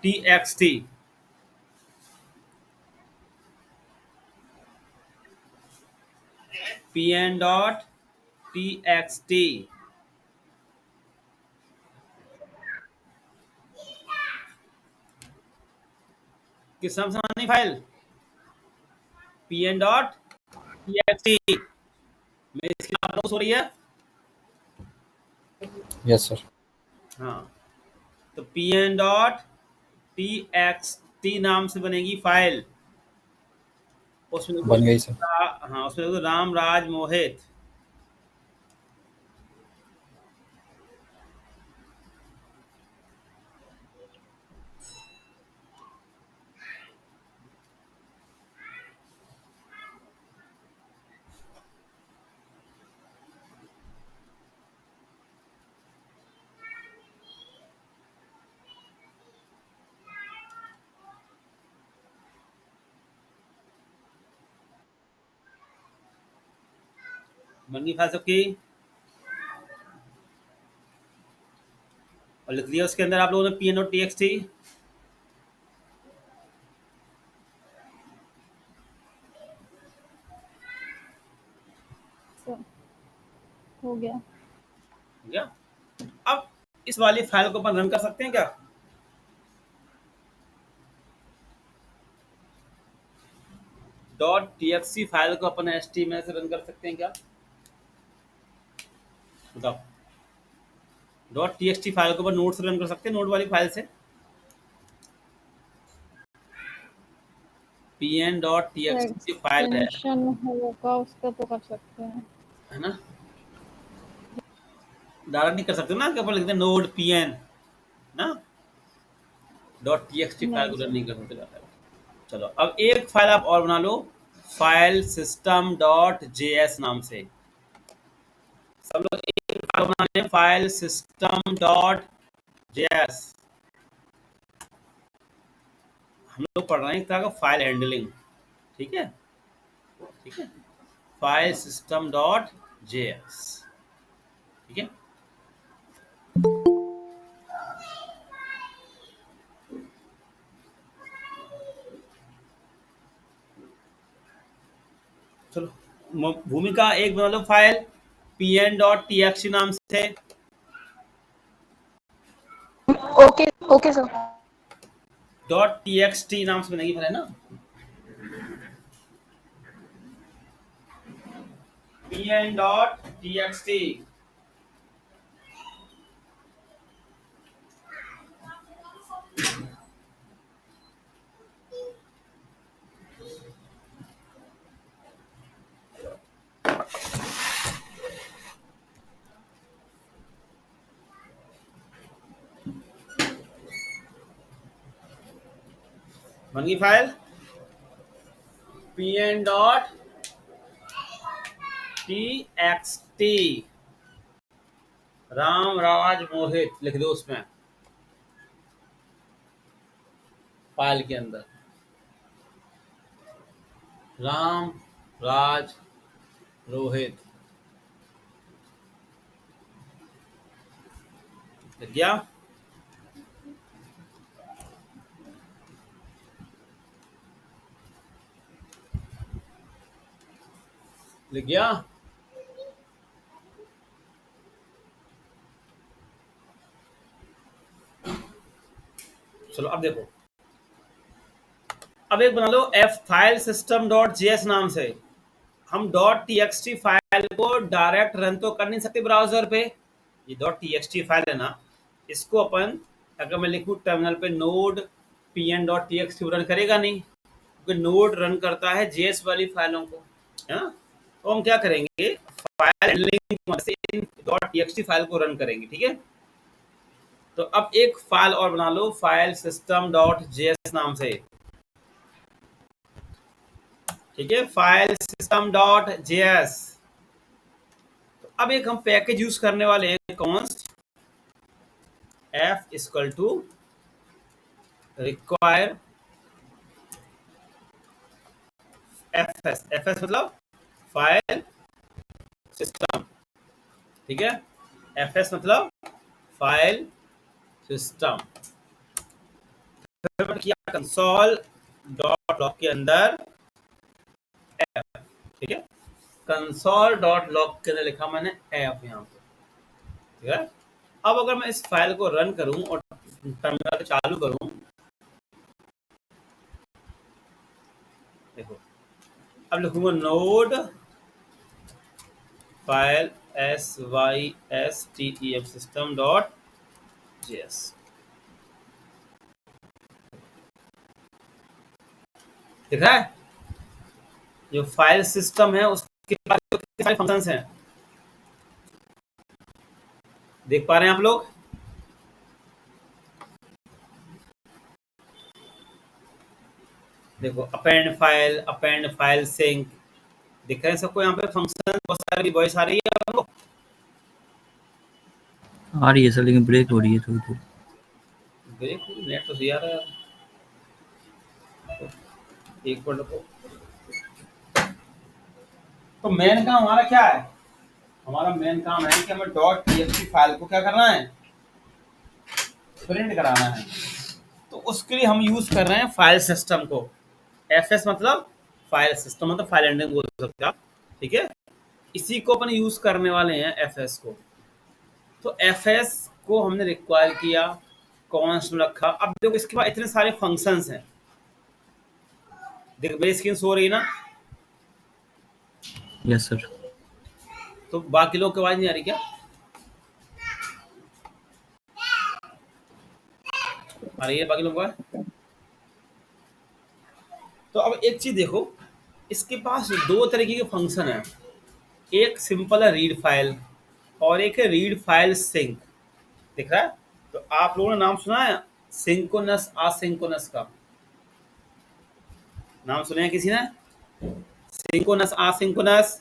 txt। pn dot txt किस नाम से बनानी फाइल? pn डॉट txt मेरी स्क्रीन आप हो रही है? Yes sir. हाँ, तो pn डॉट txt नाम से बनेगी फाइल। उसमें देखो बन गई सर। हाँ, उसमें देखो राम राज मोहित। बन गई फाइल सबकी, और लिख दिया उसके अंदर आप लोगों ने pn डॉट txt। सर हो गया। हो गया। अब इस वाली फाइल को अपन रन कर सकते हैं क्या? डॉट txt फाइल को अपन html से रन कर सकते हैं क्या? बताओ। डॉट txt फाइल को अपन नोड से रन कर सकते हैं, नोड वाली फाइल से। pn डॉट txt फाइल है एक्सटेंशन होगा उसका तो कर सकते हैं। है ना? डायरेक्ट नहीं कर सकते ना कि अपन लिखते हैं नोड pn ना, डॉट txt फाइल नहीं को रन सर। नहीं कर सकते डायरेक्ट। चलो अब एक फाइल आप और बना लो, फाइल सिस्टम डॉट जेएस नाम से। सब लोग एक फाइल बनाने हैं, फाइल सिस्टम डॉट जेएस। हम लोग पढ़ रहे हैं एक तरह का फाइल हैंडलिंग। ठीक है, ठीक है, फाइल सिस्टम डॉट जेएस। ठीक है, चलो भूमिका एक बना लो फाइल pn डॉट txt नाम से। Okay okay sir. Dot txt नाम से बनेगी फाइल, है ना? pn dot txt। बन गई file pn dot txt। Ram Raj Mohit लिख दो उसमें, फाइल के अंदर राम राज रोहित लिख गया। लिख गया। चलो अब देखो, अब एक बना लो F file system dot JS नाम से। हम डॉट टीएक्सटी फाइल को डायरेक्ट रन तो कर नहीं सकते ब्राउजर पे। ये डॉट टीएक्सटी फाइल है ना, इसको अपन अगर मैं लिखूं टर्मिनल पे node pn dot TXT run करेगा नहीं, क्योंकि नोड रन करता है जेएस वाली फाइलों को, है ना? तो हम क्या करेंगे, फाइल हैंडलिंग की मदद से इन डॉट टीएक्सटी फाइल को रन करेंगे। ठीक है, तो अब एक फाइल और बना लो फाइल सिस्टम डॉट जेएस नाम से। ठीक है, फाइल सिस्टम डॉट जेएस। तो अब एक हम पैकेज यूज करने वाले हैं, const F equal to require FS. FS मतलब फाइल सिस्टम। ठीक है, एफएस मतलब file system. Console dot log के अंदर एफ, ठीक है, कंसोल डॉट लॉग के अंदर लिखा मैंने एफ यहाँ पे, ठीक है। अब अगर मैं इस फाइल को रन करूं और टर्मिनल चालू करूं, देखो अब लिखूंगा node file system system dot JS, दिख रहा है जो फाइल सिस्टम है उसके पास कितने सारे फंक्शंस हैं, देख पा रहे हैं आप लोग? देखो अपेंड फाइल सिंक, दिख रहे हैं सबको यहाँ पे फंक्शन बहुत सारे वॉइस आ रही है आपको? आ रही है सर, लेकिन ब्रेक हो रही है थोड़ी थोड़ी। ब्रेक नेट तो सही आ रहा है, एक मिनट रुको। तो मेन काम हमारा क्या है? हमारा मेन काम है कि हमें डॉट टीएक्सटी फाइल को क्या करना है, प्रिंट कराना है। तो उसके लिए हम यूज कर रहे हैं फाइल सिस्टम को। एफएस मतलब फाइल सिस्टम, मतलब फाइल हैंडलिंग बोल सकते हैं आप, ठीक है। इसी को अपन यूज करने वाले हैं एफएस को। तो एफएस को हमने रिक्वायर किया, कॉन्स्ट में रखा। अब देखो इसके बाद इतने सारे फंक्शंस हैं, देख मेरी स्क्रीन सो रही है ना, यस सर। तो बाकी लोग की आवाज नहीं आ रही क्या? आ रही है बाकी लोगों का? तो अब एक चीज देखो, इसके पास दो तरीके के फंक्शन है, एक सिंपल है रीड फाइल और एक है रीड फाइल सिंक, दिख रहा है? तो आप लोगों ने नाम सुना है सिंक्रोनस असिंक्रोनस का? नाम सुने हैं किसी ने? Synchronous asynchronous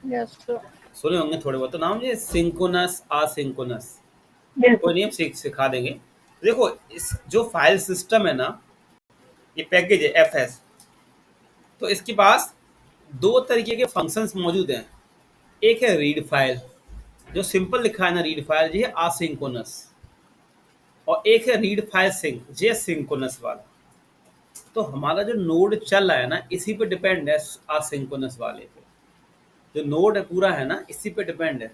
yes sir. सुने होंगे थोड़े बहुत तो नाम, ये सिंक्रोनस असिंक्रोनस कोई नहीं, हम सिखा देंगे। देखो इस जो फाइल सिस्टम है ना, ये पैकेज है एफएस, तो इसके पास दो तरीके के फंक्शंस मौजूद हैं। एक है रीड फाइल, जो सिंपल लिखा है ना रीड फाइल, ये है असिंक्रोनस, और एक है रीड फाइल सिंक, ये सिंक्रोनस वाला। तो हमारा जो नोड चल रहा है ना, इसी पे डिपेंड है असिंक्रोनस वाले पे। जो नोड है पूरा है ना, इसी पे डिपेंड है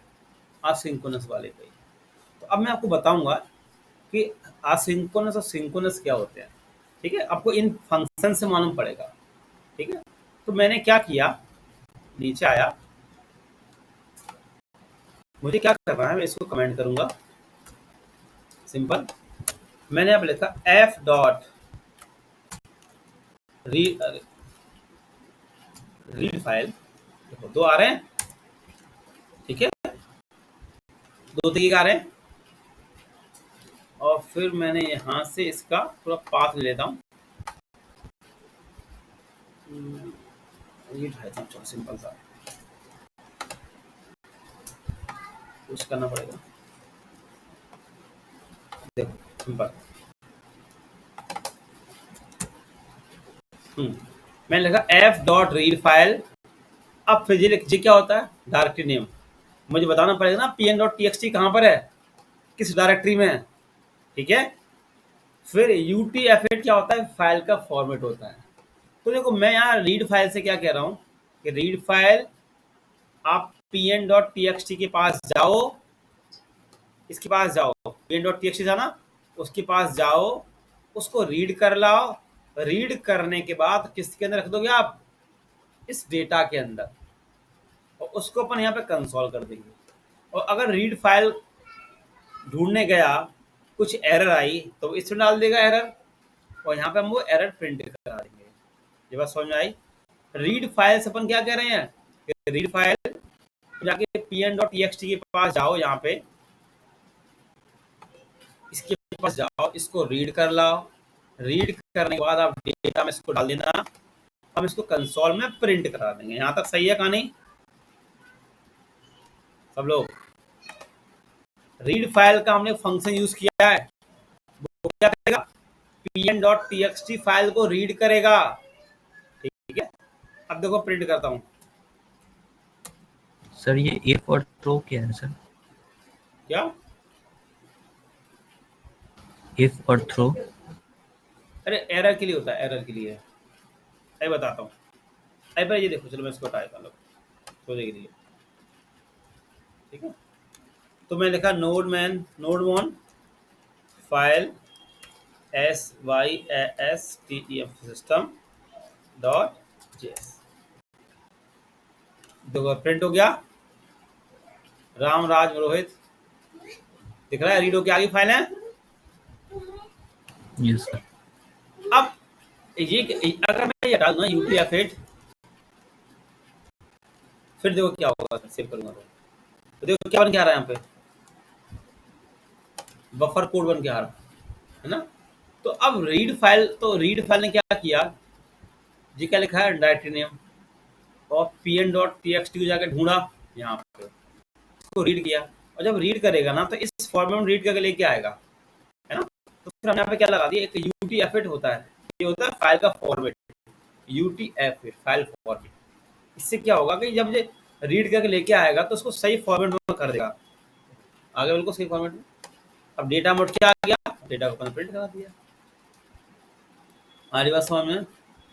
असिंक्रोनस वाले पे। तो अब मैं आपको बताऊंगा कि असिंक्रोनस और सिंक्रोनस क्या होते हैं, ठीक है। आपको इन फंक्शन से मालूम पड़ेगा, ठीक है। तो मैंने क्या किया, नीचे आया, मुझे क्या करना है, मैं इसको कमेंट करूंगा सिंपल। मैंने अब लिखा एफ डॉट रीड फाइल, देखो दो आ रहे हैं, ठीक है, दो तरीके आ रहे हैं। और फिर मैंने यहां से इसका पूरा पाथ ले लेता हूँ, रीड है चलो सिंपल सा, कुछ करना पड़ेगा, देखो सिंपल। मैंने लिखा एफ डॉट रीड फाइल। अब फिर ये क्या होता है, डायरेक्टरी नेम मुझे बताना पड़ेगा ना, pn डॉट txt कहाँ पर है, किस डायरेक्टरी में है, ठीक है। फिर utf8 क्या होता है, फाइल का फॉर्मेट होता है। तो देखो मैं यहाँ रीड फाइल से क्या कह रहा हूँ कि रीड फाइल आप pn डॉट txt के पास जाओ, इसके पास जाओ, pn डॉट txt था ना, उसके पास जाओ, उसको रीड कर लाओ। रीड करने के बाद किसके अंदर रख दोगे आप, इस डेटा के अंदर, और उसको अपन यहाँ पे कंसोल कर देंगे। और अगर रीड फाइल ढूंढने गया, कुछ एरर आई तो इसमें डाल देगा एरर, और यहाँ पे हम वो एरर प्रिंट करा देंगे। ये बात समझ में आई? रीड फाइल से अपन क्या कह रहे हैं, रीड फाइल जाके pn डॉट txt के पास जाओ, यहाँ पे इसके पास जाओ, इसको रीड कर लाओ। रीड करने के बाद आप डेटा में इसको डाल देना, हम इसको कंसोल में प्रिंट करा देंगे। यहाँ तक सही है कहानी सब लोग? रीड फाइल का हमने फंक्शन यूज किया है, वो क्या करेगा, pn डॉट txt फाइल को रीड करेगा, ठीक है। अब देखो प्रिंट करता हूँ, सर ये इफ और थ्रो क्या है सर? क्या इफ और थ्रो? अरे एरर के लिए होता है, एरर के लिए। मैं बताता हूँ। अरे पर ये देखो, चलो मैं इसको हटा देता हूँ सोचने के लिए, ठीक है। तो मैं लिखा node man, node one file SYSTEM system dot JS. देखो प्रिंट हो गया, राम राज रोहित, दिख रहा है, रीड होके आगे फाइल है। Yes sir. अब ये अगर मैं ये हटा दूँ ना UTF-8, फिर देखो क्या होगा, सेव करूंगा तो देखो क्या बन के आ रहा है यहाँ पे, बफर कोड बन के आ रहा है ना। तो अब रीड फाइल, तो रीड फाइल ने क्या किया जी, क्या लिखा है डायरेक्टरी नेम, और pn.txt को जाकर ढूंढा यहाँ पे, उसको रीड किया, और जब रीड करेगा ना तो इस फॉर्मेट में रीड करके लेके आएगा, है ना। तो फिर हमने यहाँ पे क्या लगा दिया, एक UTF-8 होता है, ये होता है फाइल का फॉर्मेट, UTF-8 फाइल फॉर्मेट। इससे क्या होगा कि जब ये रीड करके लेके आएगा तो उसको सही फॉर्मेट में कर देगा, आगे बिल्कुल सही फॉर्मेट में। अब डेटा मोड क्या आ गया, डेटा को अपन प्रिंट करा दिया। हमारी बात समझ में।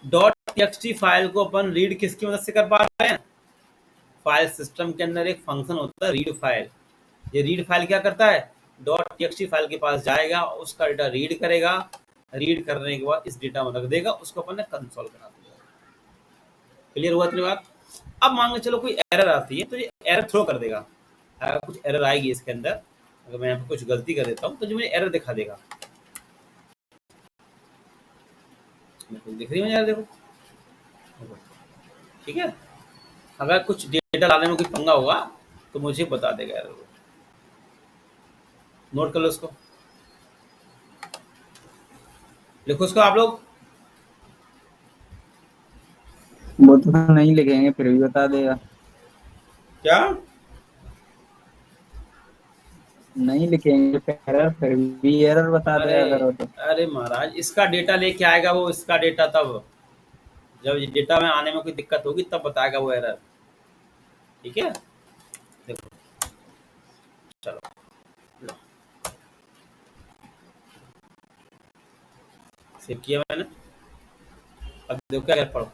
डॉट टीएक्सटी फाइल को अपन रीड किसकी मदद से कर पा रहे हैं, फाइल सिस्टम के अंदर एक फंक्शन होता है रीड फाइल। ये रीड फाइल क्या करता है, डॉट टीएक्सटी फाइल के पास जाएगा, उसका डेटा रीड करेगा, रीड करने के बाद इस डेटा में रख देगा, उसको अपन ने कंसोल करा दिया। क्लियर हुआ इतनी बात। अब मान के चलो कोई एरर आती है तो ये एरर थ्रो कर देगा, अगर कुछ एरर आएगी इसके अंदर, अगर मैं यहाँ पे कुछ गलती कर देता हूँ तो जो मुझे एरर दिखा देगा, दिख रही है यार, देखो ठीक है। अगर कुछ डेटा लाने में कोई पंगा होगा तो मुझे बता देगा एरर को, नोट कर लो उसको, लिखो उसको आप लोग। वो तो नहीं लिखेंगे फिर भी बता देगा। क्या नहीं लिखेंगे फिर भी एरर बता अरे देगा अगर हो तो। अरे महाराज, इसका डेटा लेके आएगा वो, इसका डेटा तब जब ये डेटा में आने में कोई दिक्कत होगी तब बताएगा वो एरर, ठीक है। देखो चलो, लो, सेव किया मैंने। अब देखो क्या पढ़ो,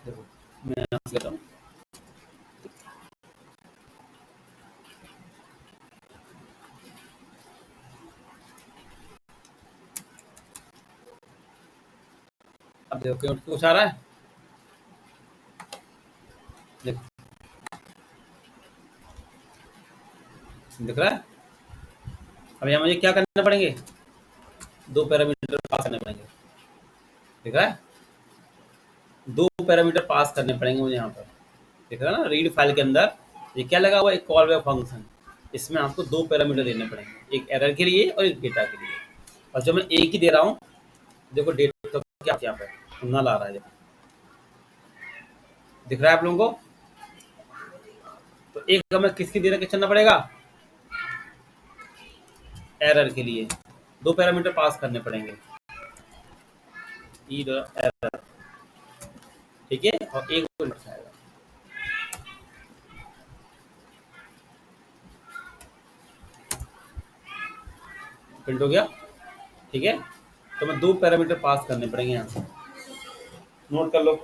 देखो मैं यहाँ से करता हूँ। अब देखो क्यों कुछ आ रहा है, देखो दिख रहा है। अब यहाँ मुझे क्या करना पड़ेंगे, दो पैरामीटर पास करने पड़ेंगे, दिख रहा है, दो पैरामीटर पास करने पड़ेंगे मुझे यहाँ पर, दिख रहा है ना। रीड फाइल के अंदर ये क्या लगा हुआ है, एक कॉल बैक फंक्शन, इसमें आपको दो पैरामीटर देने पड़ेंगे, एक एरर के लिए और एक डेटा के लिए। और जब मैं एक ही दे रहा हूँ, देखो डेटा तो क्या यहाँ पे नल आ रहा है, दिख रहा है आप लोगों को। तो एक हमें किसकी देने के चलना पड़ेगा, एरर के लिए दो पैरामीटर पास करने पड़ेंगे, एरर, ठीक है, और एक को लिखाएगा। प्रिंट हो गया, ठीक है। तो मैं दो पैरामीटर पास करने पड़ेंगे यहाँ से, नोट कर लो।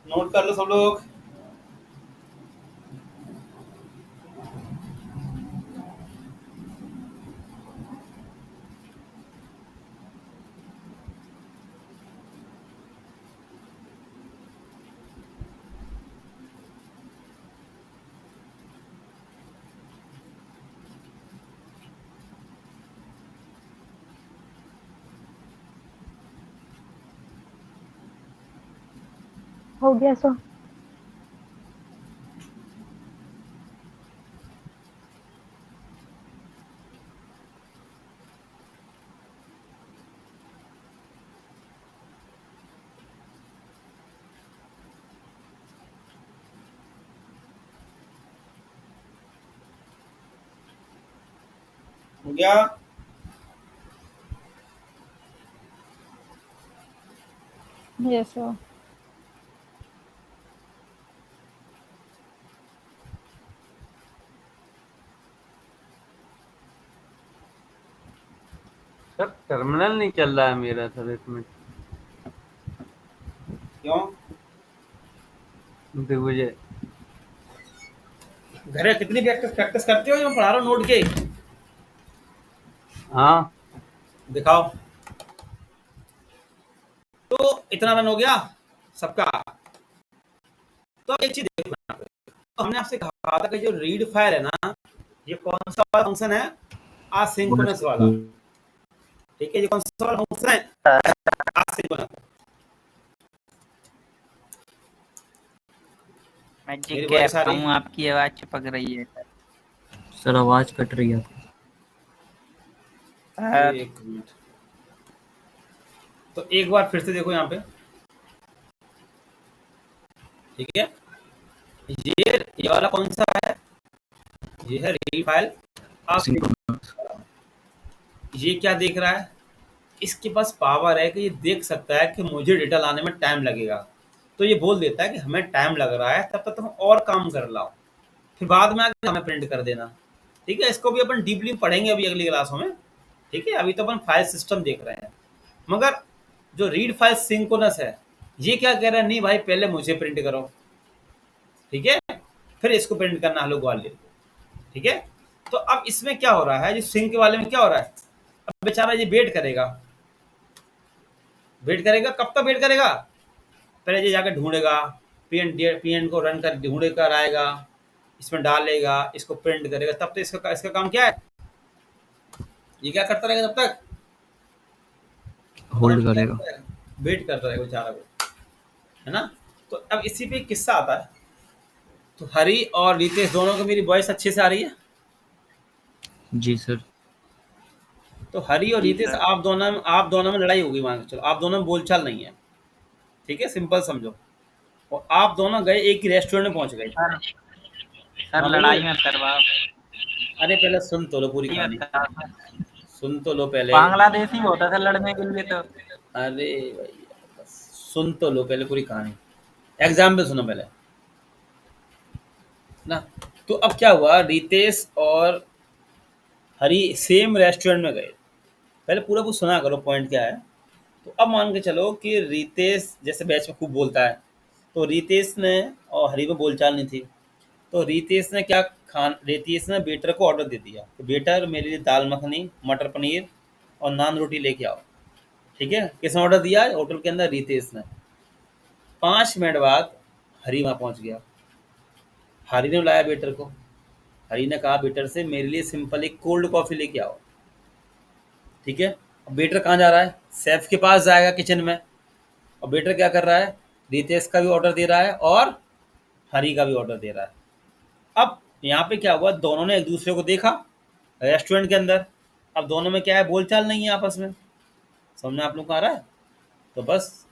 नोट कर लो सब लोग। हो गया सर। हो गया? Yes sir. सर टर्मिनल नहीं चल रहा है मेरा सर इसमें। क्यों? मुझे घर में कितनी प्रैक्टिस प्रैक्टिस करते हो जो मैं पढ़ा रहा हूँ नोट के? हाँ दिखाओ। तो इतना रन हो गया सबका। तो एक चीज देखना, तो हमने आपसे कहा था कि जो रीड फाइल है ना, ये कौन सा वाला फंक्शन है? असिंक्रोनस वाला। ठीक है, ये कौन सा वाला फंक्शन है? असिंक्रोनस। मैजिक मेरी कैप वॉइस आ रही हूँ, आपकी आवाज चिपक रही है सर आवाज कट रही है आपकी। सर। एक मिनट, तो एक बार फिर से देखो यहाँ पे। ठीक है, ये वाला कौन सा है? ये है रीड फाइल। सिंक्रोनस। ये क्या देख रहा है? इसके पास पावर है कि ये देख सकता है कि मुझे डेटा लाने में टाइम लगेगा, तो ये बोल देता है कि हमें टाइम लग रहा है, तब तक तुम और काम कर लाओ, फिर बाद में आकर हमें प्रिंट कर देना। ठीक है, इसको भी अपन डीपली पढ़ेंगे अभी अगली क्लासों में। ठीक है, अभी तो अपन फाइल सिस्टम देख रहे हैं। मगर जो रीड फाइल सिंक्रोनस है, ये क्या कह रहा है? नहीं भाई, पहले मुझे प्रिंट करो, ठीक है, फिर इसको प्रिंट करना हेलो ग्वालियर। ठीक है, तो अब इसमें क्या हो रहा है, जो सिंक वाले में क्या हो रहा है? अब बेचारा ये वेट करेगा। वेट करेगा, कब तक वेट करेगा? पहले ये जाकर ढूंढेगा, पीएन को रन कर ढूंढे कर आएगा, इसमें डालेगा, इसको प्रिंट करेगा, तब तो इसका इसका काम क्या है? ये क्या करता रहेगा तब तक? होल्ड करेगा। वेट करता रहेगा बेचारा को, है ना? तो अब इसी पे एक किस्सा आता है। तो हरी और रितेश दोनों को मेरी वॉइस अच्छे से आ रही है? जी सर। तो हरी और जी रितेश, सर। आप दोनों में लड़ाई होगी, मान के चलो आप दोनों में बोलचाल नहीं है। ठीक है, सिंपल समझो। और आप दोनों गए एक ही रेस्टोरेंट में पहुंच गए। सर सर हाँ लड़ाई बोलो। मत करवाओ। अरे पहले सुन तो लो पूरी ये कहानी, मत कराओ सर। सुन तो लो पहले। बांग्लादेशी होता था लड़ने के लिए तो। अरे भैया बस सुन तो लो पहले पूरी कहानी, एग्जाम्पल सुनो पहले ना। तो अब क्या हुआ, रितेश और हरी सेम रेस्टोरेंट में गए। पहले पूरा कुछ सुना करो, पॉइंट क्या है। तो अब मान के चलो कि रितेश जैसे बैच में खूब बोलता है, तो रितेश ने और हरी में बोलचाल नहीं थी, तो रितेश ने वेटर को ऑर्डर दे दिया कि वेटर मेरे लिए दाल मखनी, मटर पनीर और नान रोटी लेके आओ। ठीक है, किसने ऑर्डर दिया? होटल के अंदर रितेश ने। 5 मिनट बाद हरी वहाँ पहुँच गया। हरी ने बुलाया वेटर को। हरी ने कहा वेटर से मेरे लिए सिंपल एक कोल्ड कॉफ़ी लेके आओ। ठीक है, अब वेटर कहाँ जा रहा है? शेफ के पास जाएगा किचन में। और वेटर क्या कर रहा है? रितेश का भी ऑर्डर दे रहा है और हरी का भी ऑर्डर दे रहा है। अब यहाँ पे क्या हुआ, दोनों ने एक दूसरे को देखा रेस्टोरेंट के अंदर। अब दोनों में क्या है, बोलचाल नहीं है आपस में। समझ में आप लोग को आ रहा है? तो बस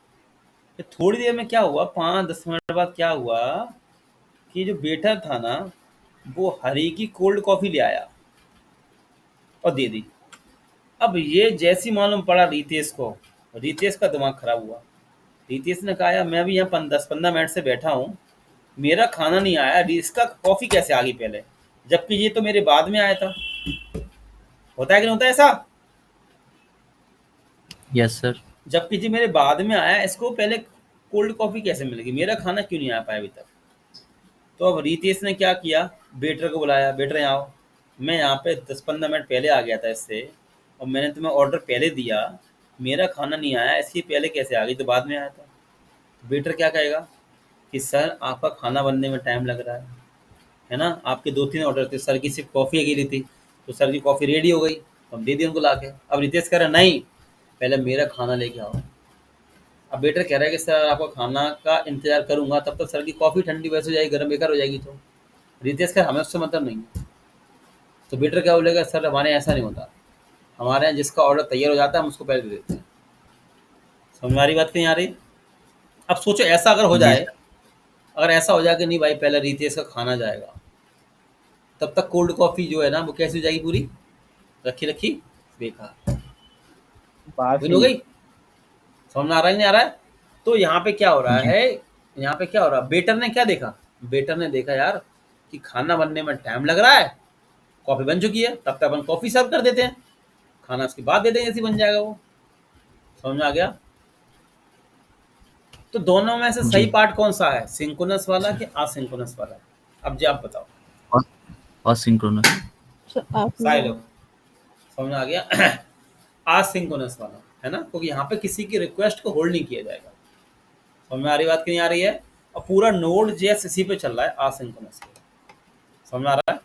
फिर थोड़ी देर में क्या हुआ, 5-10 मिनट बाद क्या हुआ कि जो वेटर था ना, वो हरी की कोल्ड कॉफ़ी ले आया और दे दी। अब ये जैसी मालूम पड़ा रितेश को, रितेश का दिमाग खराब हुआ। रितेश ने कहा यार मैं भी यहाँ 10-15 मिनट से बैठा हूँ, मेरा खाना नहीं आया, इसका कॉफ़ी कैसे आ गई पहले, जबकि ये तो मेरे बाद में आया था। होता है कि नहीं होता ऐसा? Yes sir. जबकि जी मेरे बाद में आया, इसको पहले कोल्ड कॉफ़ी कैसे मिलेगी, मेरा खाना क्यों नहीं आ पाया अभी तक? तो अब रितेश ने क्या किया, वेटर को बुलाया, वेटर यहाँ आओ, मैं यहाँ पे 10-15 मिनट पहले आ गया था इससे, और मैंने तुम्हें ऑर्डर पहले दिया, मेरा खाना नहीं आया, इसकी पहले कैसे आ गई, तो बाद में आया था। वेटर क्या कहेगा कि सर आपका खाना बनने में टाइम लग रहा है ना, आपके 2-3 ऑर्डर थे, सर की सिर्फ कॉफ़ी अकेली थी, तो सर की कॉफ़ी रेडी हो गई तो हम दे दिए उनको ला के। अब रितेश कह रहा नहीं, पहले मेरा खाना लेके आओ। अब वेटर कह रहा है कि सर आपका खाना का इंतजार करूंगा, तब तक सर की कॉफ़ी ठंडी वैसे हो जाएगी, गर्म बेकार हो जाएगी। तो रितेश का हमें उससे मतलब नहीं है। तो वेटर क्या बोलेगा, सर हमारे यहाँ ऐसा नहीं होता, हमारे यहाँ जिसका ऑर्डर तैयार हो जाता है हम उसको पहले दे देते हैं। समझ में आ रही बात कहीं आ रही? अब सोचो ऐसा अगर हो जी जाए, सर। अगर ऐसा हो जाए कि नहीं भाई पहले रितेश का खाना जाएगा, तब तक कोल्ड कॉफ़ी जो है ना वो कैसी हो जाएगी पूरी, रखी रखी बेकार। बात विन हो गई? समझ में आ रहा है नहीं आ रहा है? तो यहाँ पे क्या हो रहा जी। है, यहाँ पे क्या हो रहा है, बेटर ने क्या देखा, बेटर ने देखा यार कि खाना बनने में टाइम लग रहा है, कॉफी बन चुकी है, तब तक अपन कॉफी सर्व कर देते हैं, खाना उसके बाद दे देंगे, ऐसे बन जाएगा वो। समझ में आ गया? तो दोनों में से सही जी। पार्ट कौन सा है, सिंक्रोनस वाला कि असिंक्रोनस वाला? अब जी आप बताओ असिंक्रोनस। So, आप सारे लोग। समझ में आ गया? असिंक्रोनस वाला है ना, क्योंकि यहाँ पे किसी की रिक्वेस्ट को होल्ड नहीं किया जाएगा। समझ में आ रही बात कि नहीं आ रही है? और पूरा नोड जेएस इसी पे चल रहा है, असिंक्रोनस पे। समझ में आ रहा है?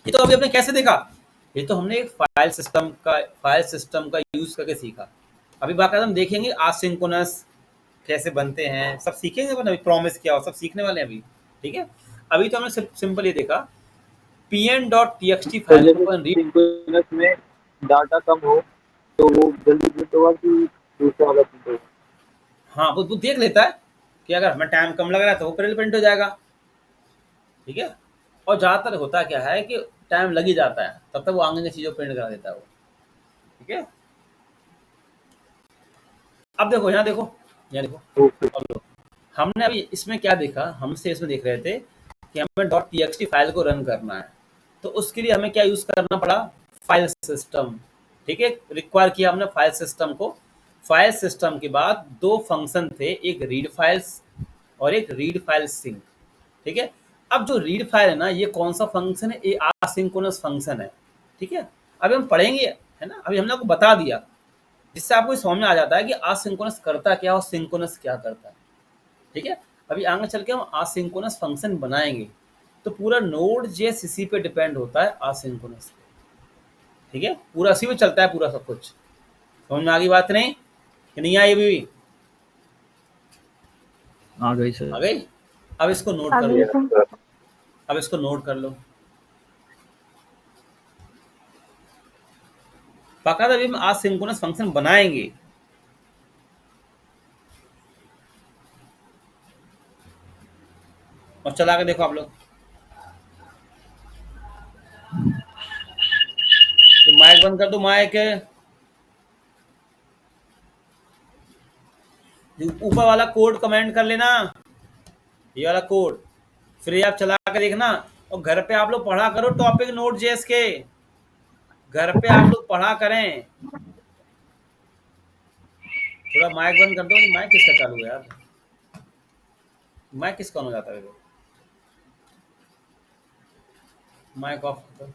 ये तो अभी आपने कैसे देखा, ये तो हमने एक फाइल सिस्टम का यूज करके सीखा। अभी बाकायदा हम देखेंगे असिंक्रोनस कैसे बनते हैं, सब सीखेंगे अपन, अभी प्रॉमिस किया हो सब सीखने वाले हैं अभी। ठीक है, अभी तो हमने सिंपल ये देखा pn.txt तो फाइल को जैसे अपन रीड। सिंक्रोनस में डाटा कम हो तो वो जल्दी प्रिंट होगा कि दूसरा वाला प्रिंट होगा? हाँ वो देख लेता है कि अगर हमें टाइम कम लग रहा है तो वो पहले प्रिंट हो जाएगा। ठीक है, और ज़्यादातर होता क्या है कि टाइम लग ही जाता है, तब तक वो आगे की चीज़ों प्रिंट करा देता है वो। ठीक है, अब देखो यहाँ देखो, यहाँ देखो, ओके। अब देखो हमने अभी इसमें क्या देखा, हमसे इसमें देख रहे थे कि हमें .txt फाइल को रन करना है, तो उसके लिए हमें क्या यूज़ करना पड़ा, फाइल सिस्टम। ठीक है, रिक्वायर किया हमने फाइल सिस्टम को। फाइल सिस्टम के बाद दो फंक्शन थे, एक रीड फाइल्स और एक रीड फाइल सिंक। ठीक है, अब जो रीड फाइल है ना, ये कौन सा फंक्शन है, ये आसिंक्रोनस फंक्शन है। ठीक है, अभी हम पढ़ेंगे, है ना, अभी हमने आपको बता दिया, जिससे आपको समझ में आ जाता है कि आसिंक्रोनस करता क्या और सिंक्रोनस क्या करता है। ठीक है, अभी आगे चल के हम आसिंक्रोनस फंक्शन बनाएंगे, तो पूरा नोड जेएस इसी पे डिपेंड होता है, आसिंक्रोनस पे। ठीक है, पूरा इसी पे चलता है पूरा सब कुछ। समझ में आ गई बात नहीं कि नहीं आई? अभी आ गई सर। आ गई? अब इसको नोट कर आगे लो, से अब इसको नोट कर लो। बाकायदा अभी हम आसिंक्रोनस फंक्शन बनाएंगे। और चला के देखो आप लोग, तो माइक बंद कर दो, माइक ऊपर वाला कोड कमेंट कर लेना, ये वाला कोड, फिर ये आप चला के देखना। और घर पे आप लोग पढ़ा करो टॉपिक नोट जेएस के, घर पे आप लोग पढ़ा करें। थोड़ा माइक बंद कर दो, माइक किसका चालू है यार, माइक किसका ऑन हो जाता है, माइक ऑफ कर दो।